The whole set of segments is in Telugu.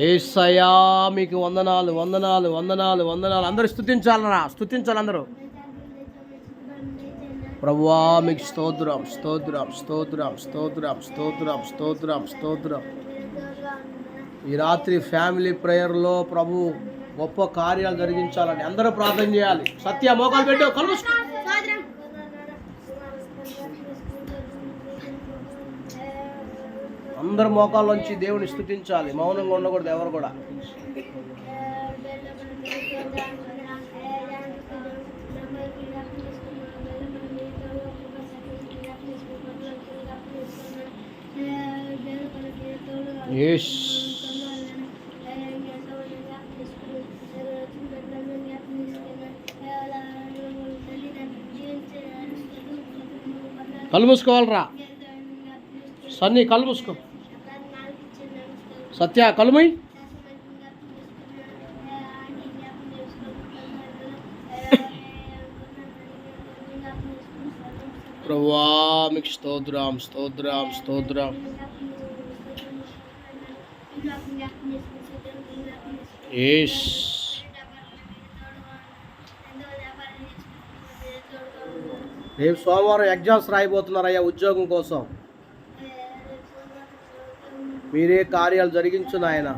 యేసయ్యా మీకు వందనాలు వందనాలు వందనాలు వందనాలు. అందరూ స్తుతించాలరా, స్తుతించాలి అందరూ. ప్రభువా మీకు స్తోత్రం స్తోత్రం స్తోత్రం స్తోత్రం స్తోత్రం స్తోత్రం స్తోత్రం. ఈ రాత్రి ఫ్యామిలీ ప్రేయర్లో ప్రభు గొప్ప కార్యాలు జరిగించాలని అందరూ ప్రార్థన చేయాలి. సత్య మోకాలు పెట్టు, కళ్ళు మూసుకో. అందరు మోకాల్లోంచి దేవుని స్తుతించాలి. మౌనంగా ఉండకూడదు ఎవరు కూడా. ఎస్ కళ్ళు మూసుకోవాలరా. సన్నీ కళ్ళు మూసుకో. సత్య కలుమై. ప్రభువా మీకు స్తోత్రం స్తోత్రం స్తోత్రం. ఎస్ రేపు సోమవారం ఎగ్జామ్స్ రాయిపోతున్నారయ్యా ఉద్యోగం కోసం. మీరే కార్యాలు జరిగించు నాయన.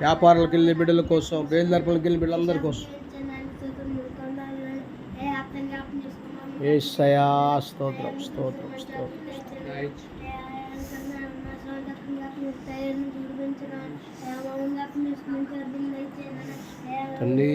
వ్యాపారాలకు వెళ్ళిన బిడ్డల కోసం, బయలుదేరపులకు వెళ్ళిన బిడ్డలందరి కోసం. యేసయ్యా స్తోత్రం స్తోత్రం స్తోత్రం. తండ్రి